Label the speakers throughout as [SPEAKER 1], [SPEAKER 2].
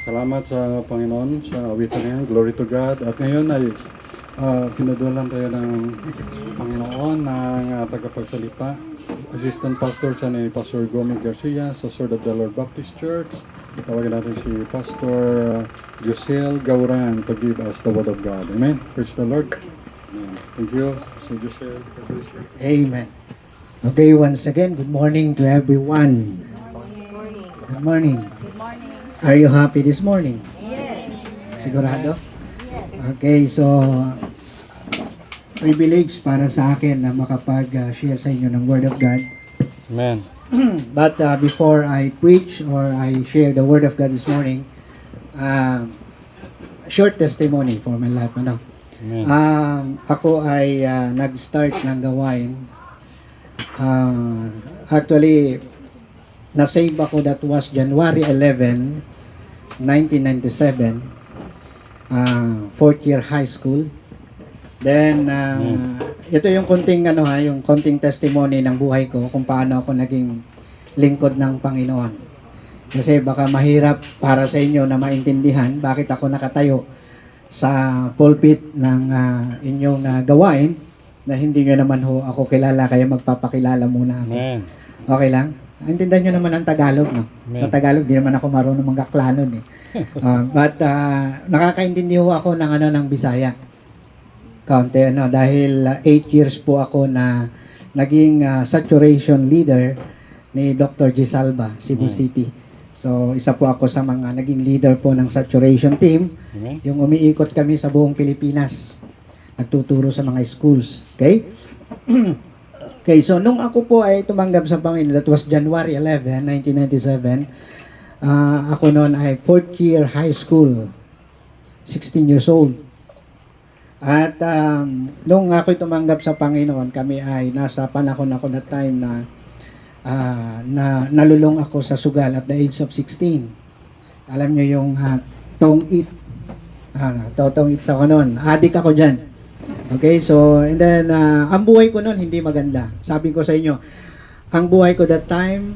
[SPEAKER 1] Salamat sa Panginoon sa awitan na yan. Glory to God. At ngayon ay pinadulan tayo ng Panginoon ng tagapagsalita. Assistant Pastor siya ni Pastor Gomi Garcia sa Sword of the Lord Baptist Church. Tawagin natin si Pastor Josel Gauran to give us the Word of God. Amen. Praise the Lord. Amen. Thank you, Pastor Josel.
[SPEAKER 2] Amen. Okay, once again, good morning to everyone. Good morning.
[SPEAKER 3] Good morning.
[SPEAKER 2] Are you happy this morning?
[SPEAKER 3] Yes.
[SPEAKER 2] Sigurado?
[SPEAKER 3] Yes.
[SPEAKER 2] Okay, so privilege para sa akin na makapag-share sa inyo ng Word of God.
[SPEAKER 1] Amen.
[SPEAKER 2] But before I preach or I share the Word of God this morning, short testimony for my life. Ano?
[SPEAKER 1] Amen.
[SPEAKER 2] Ako ay nag-start ng gawain. Actually, na-save ako, that was January 11, 1997, fourth year high school. Then, ito yung konting, yung konting testimony ng buhay ko kung paano ako naging lingkod ng Panginoon. Kasi baka mahirap para sa inyo na maintindihan bakit ako nakatayo sa pulpit ng inyong gawain na hindi nyo naman ho ako kilala, kaya magpapakilala muna ako.
[SPEAKER 1] Amen.
[SPEAKER 2] Okay lang? Intindihan nyo naman ang Tagalog, no?
[SPEAKER 1] Amen.
[SPEAKER 2] Sa Tagalog, di naman ako marunong magkaklanon, eh. But nakakaintindi ho ako ng Bisaya. Kaunti, dahil 8 years po ako na naging saturation leader ni Dr. Gisalba, Cebu City. So, isa po ako sa mga naging leader po ng saturation team.
[SPEAKER 1] Amen.
[SPEAKER 2] Yung umiikot kami sa buong Pilipinas. Nagtuturo sa mga schools. Okay? Okay, so nung ako po ay tumanggap sa Panginoon, that was January 11, 1997, ako noon ay 4th year high school, 16 years old. At nung ako tumanggap sa Panginoon, kami ay nasa panahon ako that time na nalulong ako sa sugal at the age of 16. Alam nyo yung tong it, tong it sa ako noon. Adik ako dyan. Okay, so, and then, ang buhay ko noon hindi maganda. Sabi ko sa inyo, ang buhay ko that time,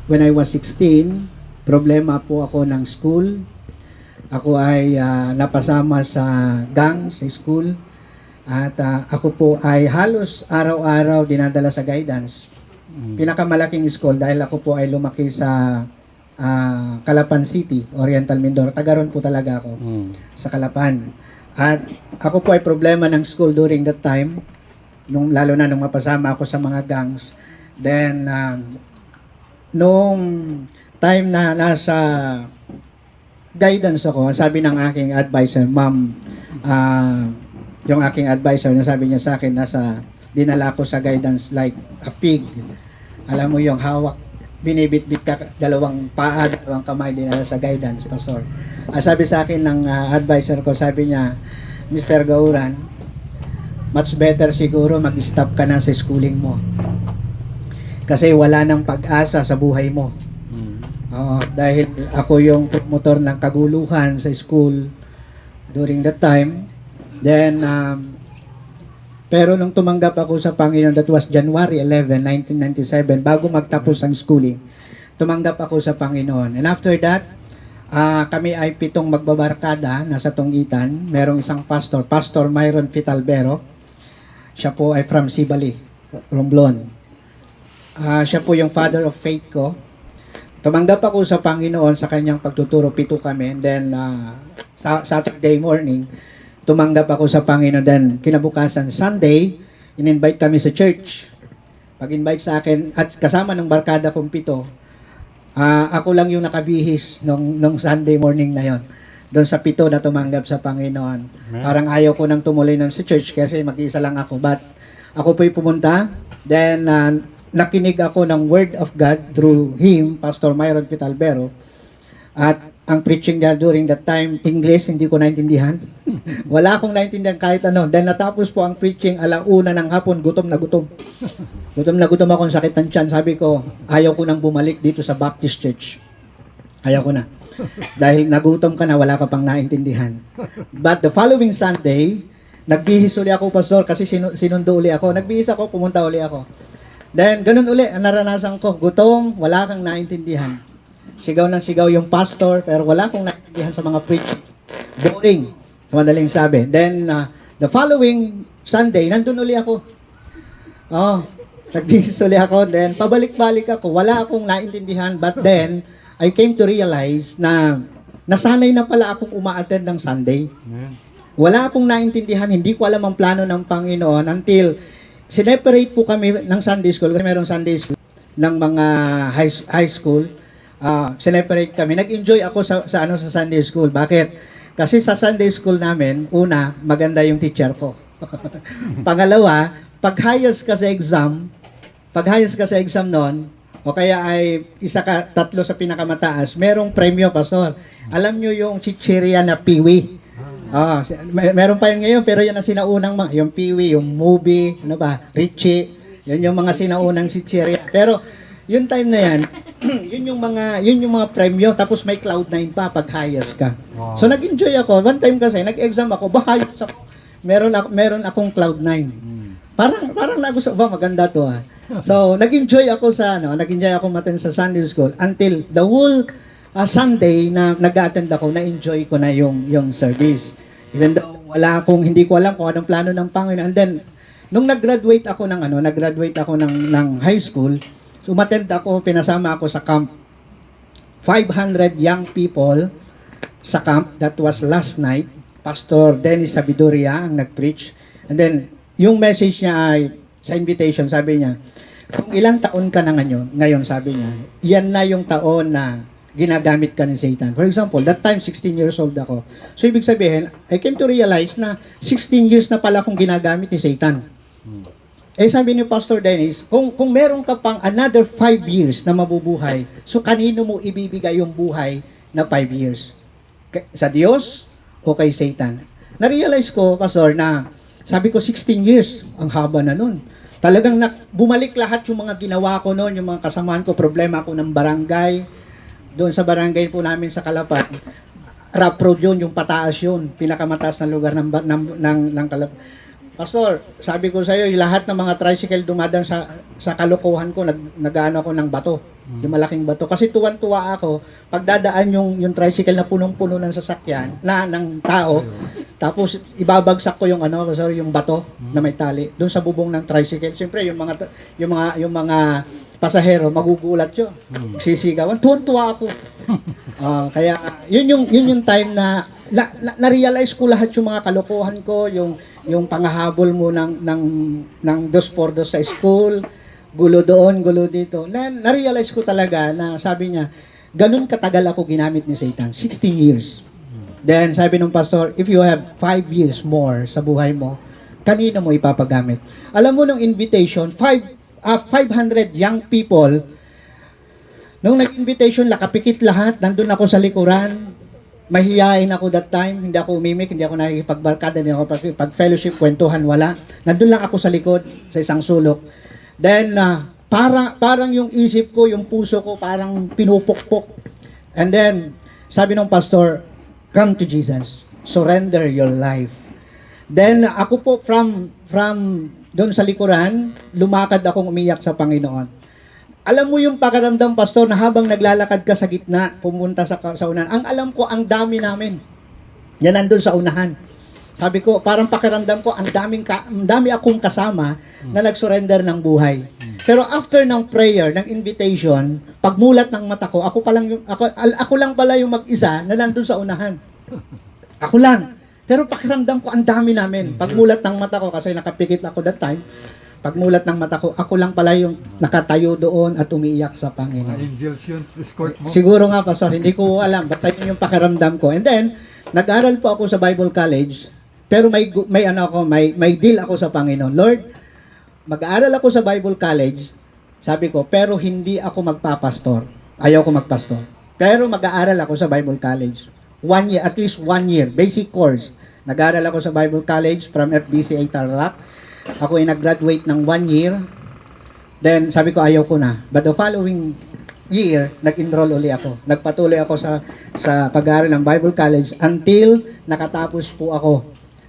[SPEAKER 2] when I was 16, problema po ako ng school. Ako ay napasama sa gang sa school. At ako po ay halos araw-araw dinadala sa guidance. Pinakamalaking school dahil ako po ay lumaki sa Calapan City, Oriental Mindoro. Tagaron po talaga ako sa Calapan. At ako po ay problema ng school during that time, lalo na nung mapasama ako sa mga gangs. Then, nung time na nasa guidance ako, sabi ng aking advisor, ma'am, yung aking advisor, sabi niya sa akin, dinala ko sa guidance like a pig. Alam mo yung hawak, binibit-bit ka, dalawang paa, dalawang kamay, dinala sa guidance, pastor. Sabi sa akin ng advisor ko, sabi niya, Mr. Gauran, much better siguro mag-stop ka na sa schooling mo. Kasi wala nang pag-asa sa buhay mo. Dahil ako yung promotor ng kaguluhan sa school during that time. Then, pero nung tumanggap ako sa Panginoon, that was January 11, 1997, bago magtapos ang schooling, tumanggap ako sa Panginoon. And after that, kami ay 7 magbabarkada nasa Tungitan. Merong isang pastor, Pastor Myron Fitalbero. Siya po ay from Sibali, Romblon. Siya po yung father of faith ko. Tumanggap ako sa Panginoon sa kanyang pagtuturo, 7 kami. And then, Saturday morning, tumanggap ako sa Panginoon. Then, kinabukasan, Sunday, in-invite kami sa church. Pag-invite sa akin, at kasama ng barkada kong 7, ako lang yung nakabihis nung Sunday morning na yon. Doon sa 7 na tumanggap sa Panginoon. Parang ayaw ko nang tumuloy nun sa church kasi mag-isa lang ako. But ako po'y pumunta. Then, nakinig ako ng Word of God through him, Pastor Myron Fitalbero. At ang preaching niya during that time, English, hindi ko naintindihan. Wala akong naintindihan kahit ano. Then natapos po ang preaching, 1:00 ng hapon, gutom na gutom. Gutom na gutom akong sakit ng tiyan. Sabi ko, ayaw ko nang bumalik dito sa Baptist Church. Ayaw ko na. Dahil nagutom ka na, wala ka pang naintindihan. But the following Sunday, nagbihis uli ako, Pastor, kasi sinundo uli ako. Nagbihis ako, pumunta uli ako. Then, ganun uli, ang naranasan ko, gutom, wala kang naintindihan. Sigaw ng sigaw yung pastor, pero wala akong naintindihan sa mga preaching. Boring, sa madaling sabi. Then, the following Sunday, nandun uli ako. Oh, nag-business uli ako. Then, pabalik-balik ako. Wala akong naintindihan. But then, I came to realize na nasanay na pala akong uma-attend ng Sunday. Wala akong naintindihan. Hindi ko alam ang plano ng Panginoon until sineperate po kami ng Sunday school. Kasi merong Sunday school ng mga high school. Sineperate kami. Nag-enjoy ako sa Sunday school. Bakit? Kasi sa Sunday school namin, una, maganda yung teacher ko. Pangalawa, pag highest ka sa exam noon, o kaya ay isa ka, tatlo sa pinakamataas, merong premyo, pastor. Alam nyo yung chichirya na piwi. Meron pa yun ngayon, pero yan ang sinaunang mga, yung piwi, yung movie, ano ba, Richie, yun yung mga sinaunang chichirya. Pero, yung time na yan, yun yung mga premyo, tapos may Cloud9 pa pag highest ka.
[SPEAKER 1] Wow.
[SPEAKER 2] So, nag-enjoy ako. One time kasi, nag-exam ako, bahayos ako. Meron akong Cloud9. Parang nagusto ba, maganda to ah. So, nag-enjoy ako nag-enjoy ako matin sa Sunday school until the whole Sunday na nag-attend ako, na-enjoy ko na yung service. Even though hindi ko alam kung anong plano ng Panginoon. And then, nung nag-graduate ako ng high school, so umattend ako, pinasama ako sa camp. 500 young people sa camp. That was last night. Pastor Dennis Sabiduria ang nag-preach. And then, yung message niya ay, sa invitation, sabi niya, kung ilang taon ka na ngayon, sabi niya, yan na yung taon na ginagamit ka ni Satan. For example, that time, 16 years old ako. So, ibig sabihin, I came to realize na 16 years na pala akong ginagamit ni Satan. Sabi ni Pastor Dennis, kung meron ka pang another 5 years na mabubuhay, so kanino mo ibibigay yung buhay na 5 years? Sa Diyos o kay Satan? Na-realize ko, Pastor, na sabi ko 16 years, ang haba na nun. Talagang bumalik lahat yung mga ginawa ko noon, yung mga kasamaan ko, problema ko ng barangay. Doon sa barangay po namin sa Kalapat, Rough Road yun, yung pataas yun, pinakamataas na lugar ng Kalapat. Pastor, sabi ko sa iyo, lahat ng mga tricycle dumadaan sa kalokohan ko, nag-ano ako ng bato, yung malaking bato. Kasi tuwan-tuwa ako, pagdadaan yung tricycle na punong-puno ng sasakyan, ng tao, tapos ibabagsak ko yung bato na may tali doon sa bubong ng tricycle. Siyempre yung mga pasahero magugulat yun. Sisigawan. Tuwan-tuwa ako. Kaya yun yung time na na-realize ko lahat yung mga kalokohan ko, yung pangahabol mo ng 2x2 sa school, gulo doon, gulo dito. Na-realize ko talaga na sabi niya, ganun katagal ako ginamit ni Satan. 16 years. Then, sabi ng pastor, if you have 5 years more sa buhay mo, kanino mo ipapagamit? Alam mo nung invitation, 500 young people, nung nag-invitation, nakapikit lahat, nandun ako sa likuran, mahihain ako that time, hindi ako umimik, hindi ako nakikipagbarkada, hindi ako pag-fellowship, kwentuhan, wala. Nandun lang ako sa likod, sa isang sulok. Then, parang yung isip ko, yung puso ko, parang pinupukpok. And then, sabi ng pastor, come to Jesus. Surrender your life. Then, ako po from doon sa likuran, lumakad akong umiyak sa Panginoon. Alam mo yung pakiramdam, pastor, na habang naglalakad ka sa gitna, pumunta sa unahan, ang alam ko, ang dami namin. Yan nandun sa unahan. Sabi ko, parang pakiramdam ko, ang dami akong kasama na nag-surrender ng buhay. Pero after ng prayer, ng invitation, pagmulat ng mata ko, ako lang pala yung mag-isa na nandun sa unahan. Ako lang. Pero pakiramdam ko, ang dami namin. Pagmulat ng mata ko, kasi nakapikit ako that time, pagmulat ng mata ko, ako lang pala yung nakatayo doon at umiiyak sa Panginoon.
[SPEAKER 1] Angels yun, escort mo.
[SPEAKER 2] Siguro nga, pastor, hindi ko alam. Basta yun yung pakiramdam ko. And then, nag-aral po ako sa Bible College, pero may deal ako sa Panginoon. Lord, mag-aaral ako sa Bible College, sabi ko, pero hindi ako magpapastor. Ayaw ko magpastor. Pero mag-aaral ako sa Bible College. 1 year, at least 1 year, basic course. Nag-aaral ako sa Bible College from FBCA Tarlac. Ako ay nag-graduate ng 1 year. Then, sabi ko, ayaw ko na. But the following year, nag-enroll uli ako. Nagpatuloy ako sa pag-aaral ng Bible College until nakatapos po ako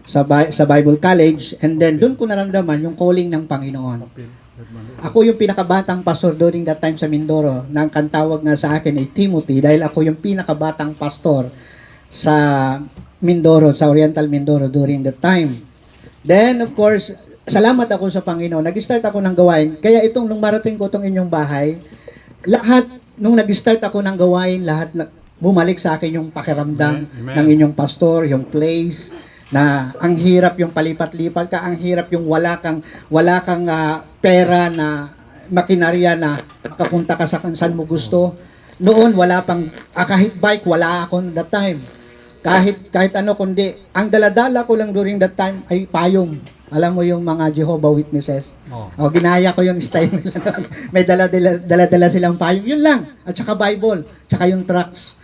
[SPEAKER 2] sa Bible College. And then, doon ko naramdaman yung calling ng Panginoon. Ako yung pinakabatang pastor during that time sa Mindoro. Nang kantawag nga sa akin ay Timothy dahil ako yung pinakabatang pastor sa Mindoro, sa Oriental Mindoro during that time. Then, of course, salamat ako sa Panginoon. Nag-start ako ng gawain. Kaya nung marating ko itong inyong bahay, nung nag-start ako ng gawain, bumalik sa akin yung pakiramdam
[SPEAKER 1] Amen.
[SPEAKER 2] ng inyong pastor, yung place, na ang hirap yung palipat-lipat ka, ang hirap yung wala kang pera na makinarya na makapunta ka sa saan mo gusto. Noon wala pang kahit bike wala ako that time. Kahit ano kundi ang daladala ko lang during that time ay payong. Alam mo yung mga Jehovah Witnesses. O ginaya ko yung style nila. May dala silang payong. Yun lang. At saka Bible, tsaka yung tracts.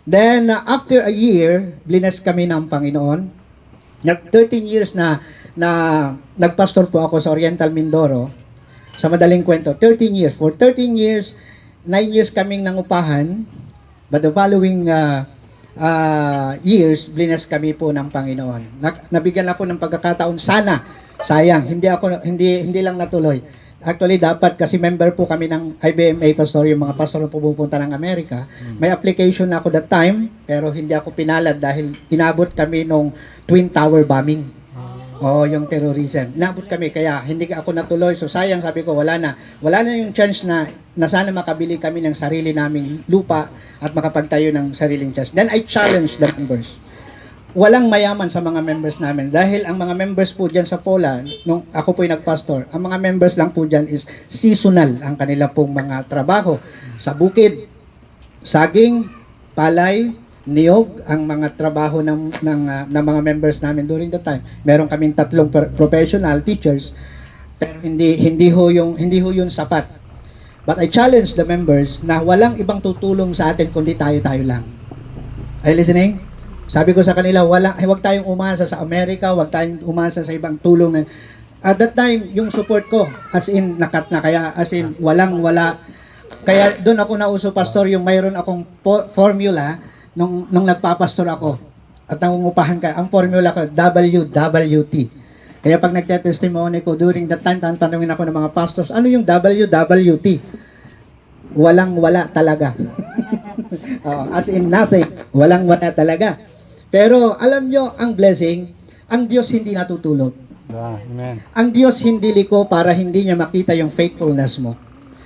[SPEAKER 2] Then after a year, blines kami ng Panginoon. 13 years na nagpastor po ako sa Oriental Mindoro. Sa madaling kwento, 13 years. For 13 years, 9 years kaming nangupahan. But the following years, blines kami po ng Panginoon. Nabigyan ako ng pagkakataon. Sana, sayang, hindi lang natuloy. Actually, dapat kasi member po kami ng IBMA pastor, yung mga pastor na pupunta ng Amerika. May application na ako that time, pero hindi ako pinalad dahil inabot kami nung Twin Tower bombing. O yung terrorism. Inabot kami, kaya hindi ako natuloy. So sayang, sabi ko, wala na yung chance na sana makabili kami ng sarili naming lupa at makapagtayo ng sariling church. Then I challenge the members. Walang mayaman sa mga members namin dahil ang mga members po dyan sa Poland, nung ako po yung nagpastor, ang mga members lang po dyan is seasonal ang kanila pong mga trabaho. Sa bukid, saging, palay, niyog, ang mga trabaho ng mga members namin during that time. Meron kaming 3 professional teachers, pero hindi ho yun sapat. But I challenge the members na walang ibang tutulong sa atin kundi tayo lang. Are you listening? Sabi ko sa kanila, huwag tayong umasa sa Amerika, huwag tayong umasa sa ibang tulong. At that time, yung support ko, as in, nakat na, kaya as in, walang-wala. Kaya doon ako nauso, pastor, yung mayroon akong formula nung nagpapastor ako. At nangungupahan ka, ang formula ko, WWT. Kaya pag nagtetestimony ko, during that time, tanungin ako ng mga pastors, ano yung WWT? Walang-wala talaga. As in nothing, walang-wala talaga. Pero alam nyo, ang blessing, ang Diyos hindi natutulog.
[SPEAKER 1] Amen.
[SPEAKER 2] Ang Diyos hindi liko para hindi niya makita yung faithfulness mo.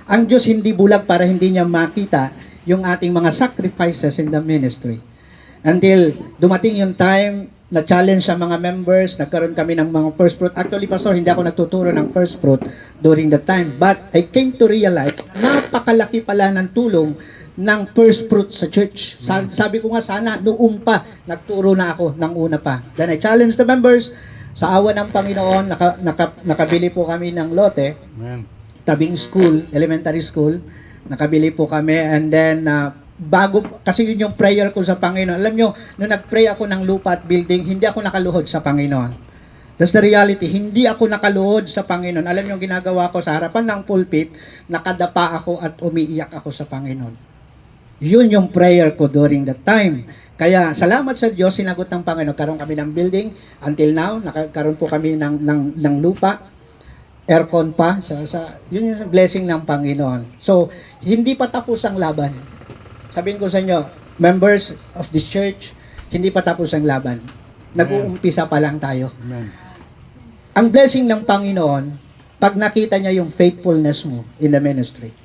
[SPEAKER 2] Ang Diyos hindi bulag para hindi niya makita yung ating mga sacrifices in the ministry. Until dumating yung time na challenge sa mga members, nagkaroon kami ng mga first fruit. Actually, pastor, hindi ako nagtuturo ng first fruit during the time. But I came to realize, napakalaki pala ng tulong ng first fruit sa church. Sabi ko nga sana, noong pa, nagturo na ako ng una pa. Then I challenge the members, sa awa ng Panginoon, nakabili po kami ng lote,
[SPEAKER 1] Amen.
[SPEAKER 2] tabing school, elementary school, nakabili po kami, and then, kasi yun yung prayer ko sa Panginoon. Alam nyo, nung nag-pray ako ng lupa at building, hindi ako nakaluhod sa Panginoon. That's the reality. Hindi ako nakaluhod sa Panginoon. Alam nyo, ginagawa ko sa harapan ng pulpit, nakadapa ako at umiiyak ako sa Panginoon. Yun yung prayer ko during that time. Kaya salamat sa Diyos, sinagot ng Panginoon. Karoon kami ng building. Until now, nakaroon po kami ng lupa. Aircon pa. Yun yung blessing ng Panginoon. So, hindi pa tapos ang laban. Sabihin ko sa inyo, members of this church, hindi pa tapos ang laban. Nag-uumpisa pa lang tayo.
[SPEAKER 1] Amen.
[SPEAKER 2] Ang blessing ng Panginoon, pag nakita niya yung faithfulness mo in the ministry.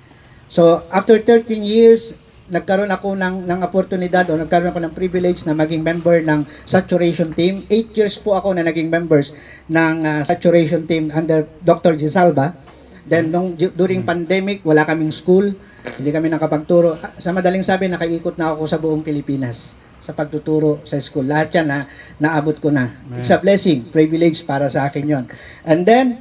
[SPEAKER 2] So, after 13 years, nagkaroon ako ng oportunidad o nagkaroon ako ng privilege na maging member ng saturation team. 8 years po ako na naging members ng saturation team under Dr. Gisalba. Then, during pandemic, wala kaming school. Hindi kami nakapagturo. Sa madaling sabi, nakaikot na ako sa buong Pilipinas sa pagtuturo sa school. Lahat yan na naabot ko na. It's a blessing, privilege para sa akin yon. And then,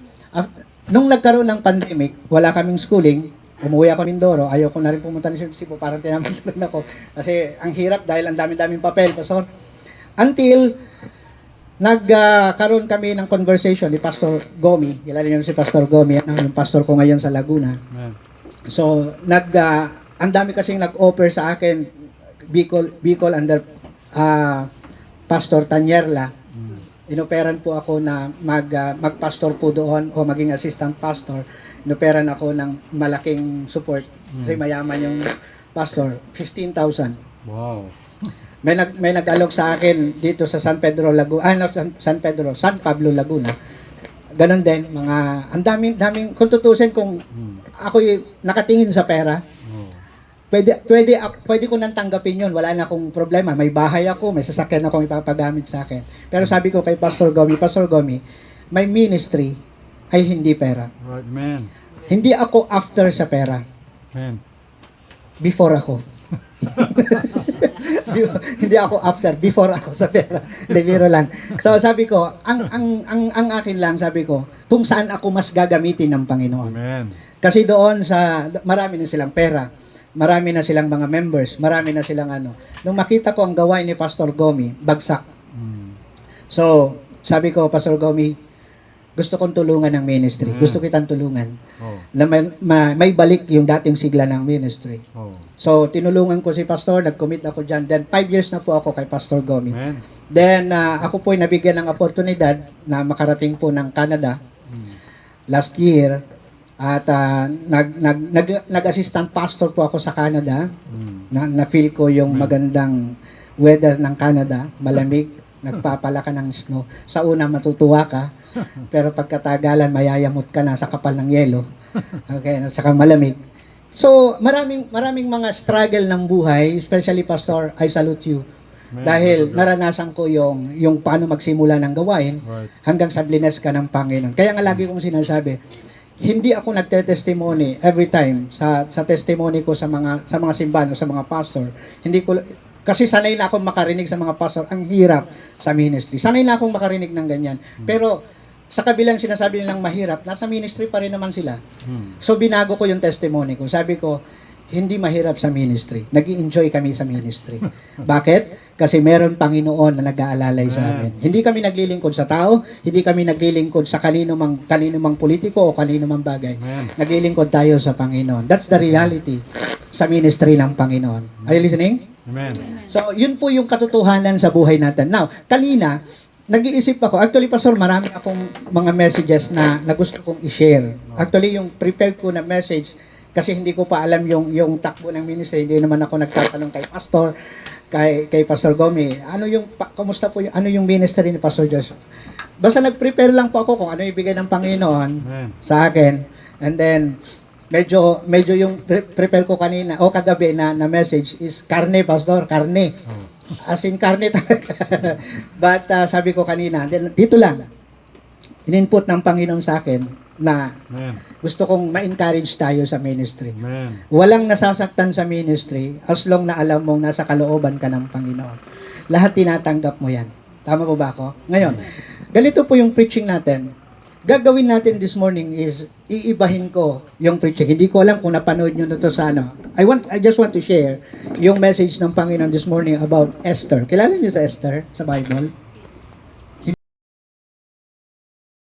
[SPEAKER 2] nung nagkaroon ng pandemic, wala kaming schooling, umuwi ako Mindoro, ayaw ko na rin pumunta ng Cebu, parang tinamantalan ako. Kasi ang hirap dahil ang dami-daming papel. Pastor. Until nagkaroon kami ng conversation ni Pastor Gomi. Kilala niyo si Pastor Gomi, yung pastor ko ngayon sa Laguna.
[SPEAKER 1] Amen.
[SPEAKER 2] So, ang dami kasing nag-offer sa akin, Bicol under Pastor Tanyerla. Inoperan po ako na magpastor po doon o maging assistant pastor. Inoperan ako ng malaking support kasi mayaman yung pastor, 15,000.
[SPEAKER 1] Wow.
[SPEAKER 2] May nag-alok sa akin dito sa San Pedro Laguna, San Pablo Laguna. Ganon din, ang daming, kung tutusin kung ako nakatingin sa pera,
[SPEAKER 1] Oh.
[SPEAKER 2] pwede ko nang tanggapin yun. Wala na akong problema. May bahay ako, may sasakyan akong ipapagamit sa akin. Pero sabi ko kay Pastor Gomi, may ministry ay hindi pera.
[SPEAKER 1] Right, man.
[SPEAKER 2] Hindi ako after sa pera.
[SPEAKER 1] Man.
[SPEAKER 2] Before ako. Hindi ako after, before ako sa pera. Hindi, biro lang. So sabi ko, ang akin lang, sabi ko, kung saan ako mas gagamitin ng Panginoon.
[SPEAKER 1] Amen.
[SPEAKER 2] Kasi doon marami na silang pera, marami na silang mga members, marami na silang ano. Nung makita ko ang gawain ni Pastor Gomi, bagsak. So, sabi ko, Pastor Gomi, gusto kong tulungan ng ministry. Gusto kitang tulungan.
[SPEAKER 1] Oh.
[SPEAKER 2] Na may balik yung dating sigla ng ministry.
[SPEAKER 1] Oh.
[SPEAKER 2] So, tinulungan ko si Pastor, nag-commit ako dyan. Then, 5 years na po ako kay Pastor Gomi.
[SPEAKER 1] Amen.
[SPEAKER 2] Then, ako po ay nabigyan ng oportunidad na makarating po ng Canada last year. At nag-assistant pastor po ako sa Canada. Na-feel ko yung magandang weather ng Canada, malamig, nagpapala ka ng snow. Sa una, matutuwa ka, pero pagkatagalan, mayayamot ka na sa kapal ng yelo. Okay, at saka malamig. So, maraming mga struggle ng buhay, especially Pastor, I salute you. Dahil naranasan ko yung paano magsimula ng gawain hanggang sa blines ka ng Panginoon. Kaya nga lagi kong sinasabi, hindi ako nagte-testimony every time sa testimony ko sa mga simbahan o sa mga pastor. Hindi ko kasi sanay na akong makarinig sa mga pastor, ang hirap sa ministry. Sanay na akong makarinig ng ganyan. Pero sa kabilang sinasabi nilang mahirap, nasa ministry pa rin naman sila. So binago ko yung testimony ko. Sabi ko, hindi mahirap sa ministry. Nag-i-enjoy kami sa ministry. Bakit? Kasi meron Panginoon na nag-aalalay sa amin. Hindi kami naglilingkod sa tao, hindi kami naglilingkod sa kanino mang politiko o kanino mang bagay. Naglilingkod tayo sa Panginoon. That's the reality sa ministry ng Panginoon. Are you listening?
[SPEAKER 1] Amen.
[SPEAKER 2] So, yun po yung katotohanan sa buhay natin. Now, kanina, nag-iisip ako, actually, Pastor, marami akong mga messages na gusto kong i-share. Actually, yung prepared ko na message, kasi hindi ko pa alam yung takbo ng ministry, hindi naman ako nagtatanong kay Pastor, kay Pastor Gomi, kumusta po ano yung ministry ni Pastor Joseph? Basta nag-prepare lang po ako kung ano ibigay ng Panginoon sa akin. And then, medyo yung prepare ko kanina o kagabi na message is karne, Pastor, karne. As in karne talaga. But sabi ko kanina, dito lang, in-input ng Panginoon sa akin na gusto kong ma-encourage tayo sa ministry. Walang nasasaktan sa ministry as long na alam mong nasa kalooban ka ng Panginoon. Lahat tinatanggap mo yan. Tama po ba ako? Ngayon, ganito po yung preaching natin. Gagawin natin this morning is iibahin ko yung preaching. Hindi ko alam kung napanood nyo na to sa ano. I just want to share yung message ng Panginoon this morning about Esther. Kilala nyo sa Esther sa Bible?